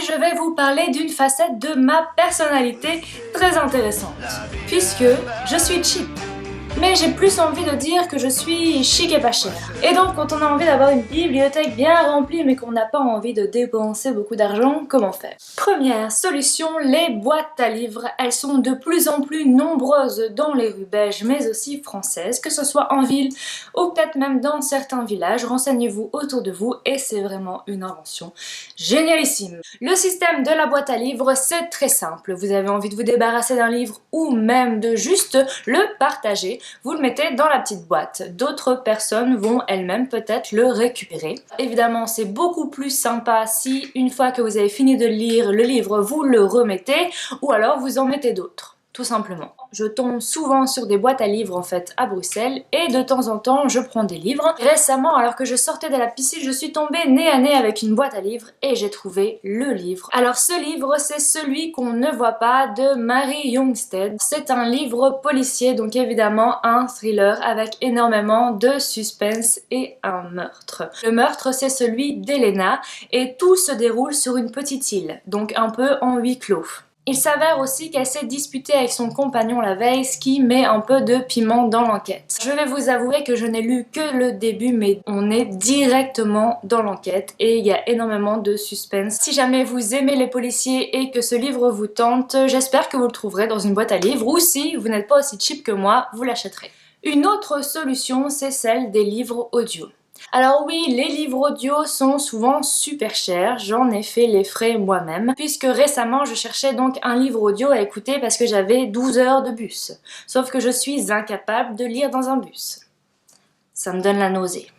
je vais vous parler d'une facette de ma personnalité très intéressante, puisque je suis cheap. Mais j'ai plus envie de dire que je suis chic et pas cher. Et donc quand on a envie d'avoir une bibliothèque bien remplie mais qu'on n'a pas envie de dépenser beaucoup d'argent, comment faire? Première solution, les boîtes à livres. Elles sont de plus en plus nombreuses dans les rues belges mais aussi françaises, que ce soit en ville ou peut-être même dans certains villages. Renseignez-vous autour de vous et c'est vraiment une invention génialissime. Le système de la boîte à livres, c'est très simple. Vous avez envie de vous débarrasser d'un livre ou même de juste le partager. Vous le mettez dans la petite boîte. D'autres personnes vont elles-mêmes peut-être le récupérer. Évidemment, c'est beaucoup plus sympa si, une fois que vous avez fini de lire le livre, vous le remettez ou alors vous en mettez d'autres. Tout simplement. Je tombe souvent sur des boîtes à livres en fait à Bruxelles et de temps en temps je prends des livres. Récemment, alors que je sortais de la piscine, je suis tombée nez à nez avec une boîte à livres et j'ai trouvé le livre. Alors ce livre, c'est celui qu'on ne voit pas de Mary Youngstead. C'est un livre policier, donc évidemment un thriller avec énormément de suspense et un meurtre. Le meurtre, c'est celui d'Elena et tout se déroule sur une petite île, donc un peu en huis clos. Il s'avère aussi qu'elle s'est disputée avec son compagnon la veille, ce qui met un peu de piment dans l'enquête. Je vais vous avouer que je n'ai lu que le début, mais on est directement dans l'enquête et il y a énormément de suspense. Si jamais vous aimez les policiers et que ce livre vous tente, j'espère que vous le trouverez dans une boîte à livres ou si vous n'êtes pas aussi cheap que moi, vous l'achèterez. Une autre solution, c'est celle des livres audio. Alors oui, les livres audio sont souvent super chers, j'en ai fait les frais moi-même, puisque récemment je cherchais donc un livre audio à écouter parce que j'avais 12 heures de bus. Sauf que je suis incapable de lire dans un bus. Ça me donne la nausée.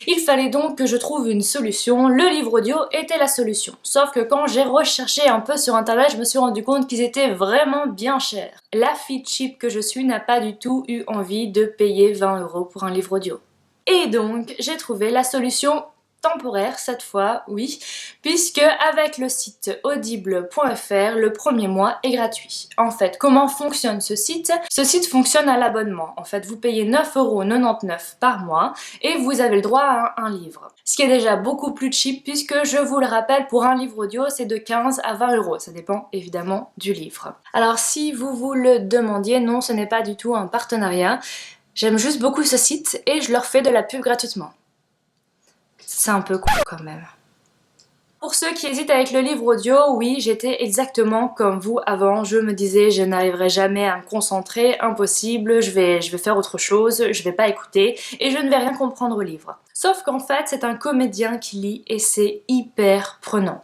Il fallait donc que je trouve une solution, le livre audio était la solution. Sauf que quand j'ai recherché un peu sur internet, je me suis rendu compte qu'ils étaient vraiment bien chers. La fille cheap que je suis n'a pas du tout eu envie de payer 20 € pour un livre audio. Et donc, j'ai trouvé la solution temporaire cette fois, oui, puisque avec le site audible.fr, le premier mois est gratuit. En fait, comment fonctionne ce site? Ce site fonctionne à l'abonnement. En fait, vous payez 9,99 € par mois et vous avez le droit à un livre. Ce qui est déjà beaucoup plus cheap puisque, je vous le rappelle, pour un livre audio, c'est de 15 à 20 €. Ça dépend évidemment du livre. Alors, si vous vous le demandiez, non, ce n'est pas du tout un partenariat. J'aime juste beaucoup ce site et je leur fais de la pub gratuitement. C'est un peu cool quand même. Pour ceux qui hésitent avec le livre audio, oui, j'étais exactement comme vous avant. Je me disais, je n'arriverai jamais à me concentrer, impossible, je vais faire autre chose, je vais pas écouter et je ne vais rien comprendre au livre. Sauf qu'en fait, c'est un comédien qui lit et c'est hyper prenant.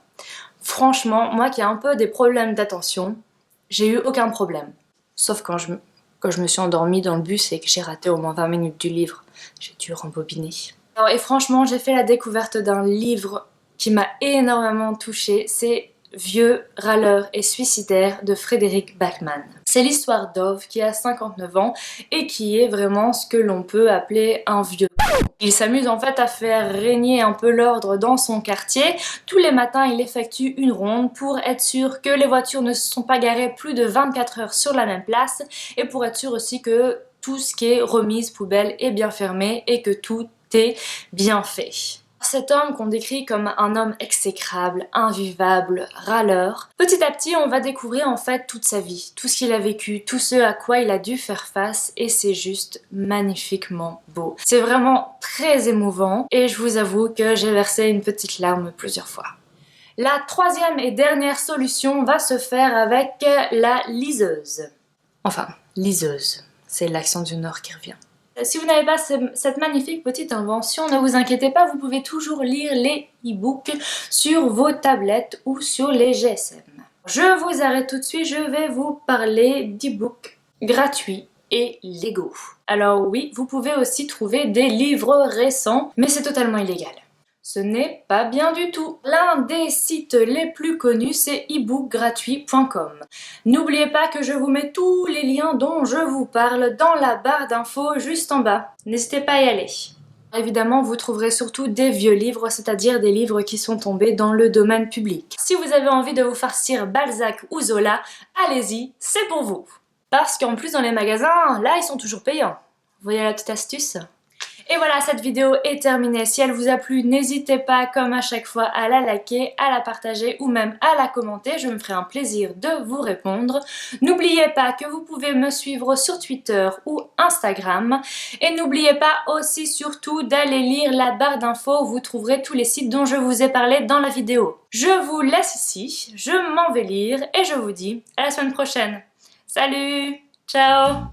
Franchement, moi qui ai un peu des problèmes d'attention, j'ai eu aucun problème. Sauf quand je me suis endormie dans le bus et que j'ai raté au moins 20 minutes du livre, j'ai dû rembobiner. Et franchement, j'ai fait la découverte d'un livre qui m'a énormément touchée, c'est Vieux, râleur et suicidaire de Frédéric Backman. C'est l'histoire d'Ove qui a 59 ans et qui est vraiment ce que l'on peut appeler un vieux. Il s'amuse en fait à faire régner un peu l'ordre dans son quartier. Tous les matins, il effectue une ronde pour être sûr que les voitures ne se sont pas garées plus de 24 heures sur la même place et pour être sûr aussi que tout ce qui est remise poubelle est bien fermé et que tout est bien fait. Cet homme qu'on décrit comme un homme exécrable, invivable, râleur, petit à petit on va découvrir en fait toute sa vie, tout ce qu'il a vécu, tout ce à quoi il a dû faire face et c'est juste magnifiquement beau. C'est vraiment très émouvant et je vous avoue que j'ai versé une petite larme plusieurs fois. La troisième et dernière solution va se faire avec la liseuse. Enfin, liseuse, c'est l'accent du Nord qui revient. Si vous n'avez pas cette magnifique petite invention, ne vous inquiétez pas, vous pouvez toujours lire les e-books sur vos tablettes ou sur les GSM. Je vous arrête tout de suite, je vais vous parler d'e-books gratuits et légaux. Alors oui, vous pouvez aussi trouver des livres récents, mais c'est totalement illégal. Ce n'est pas bien du tout. L'un des sites les plus connus, c'est ebookgratuit.com. N'oubliez pas que je vous mets tous les liens dont je vous parle dans la barre d'infos juste en bas. N'hésitez pas à y aller. Évidemment, vous trouverez surtout des vieux livres, c'est-à-dire des livres qui sont tombés dans le domaine public. Si vous avez envie de vous farcir Balzac ou Zola, allez-y, c'est pour vous. Parce qu'en plus, dans les magasins, là, ils sont toujours payants. Vous voyez la petite astuce ? Et voilà, cette vidéo est terminée. Si elle vous a plu, n'hésitez pas, comme à chaque fois, à la liker, à la partager ou même à la commenter. Je me ferai un plaisir de vous répondre. N'oubliez pas que vous pouvez me suivre sur Twitter ou Instagram. Et n'oubliez pas aussi surtout d'aller lire la barre d'infos où vous trouverez tous les sites dont je vous ai parlé dans la vidéo. Je vous laisse ici, je m'en vais lire et je vous dis à la semaine prochaine. Salut, ciao!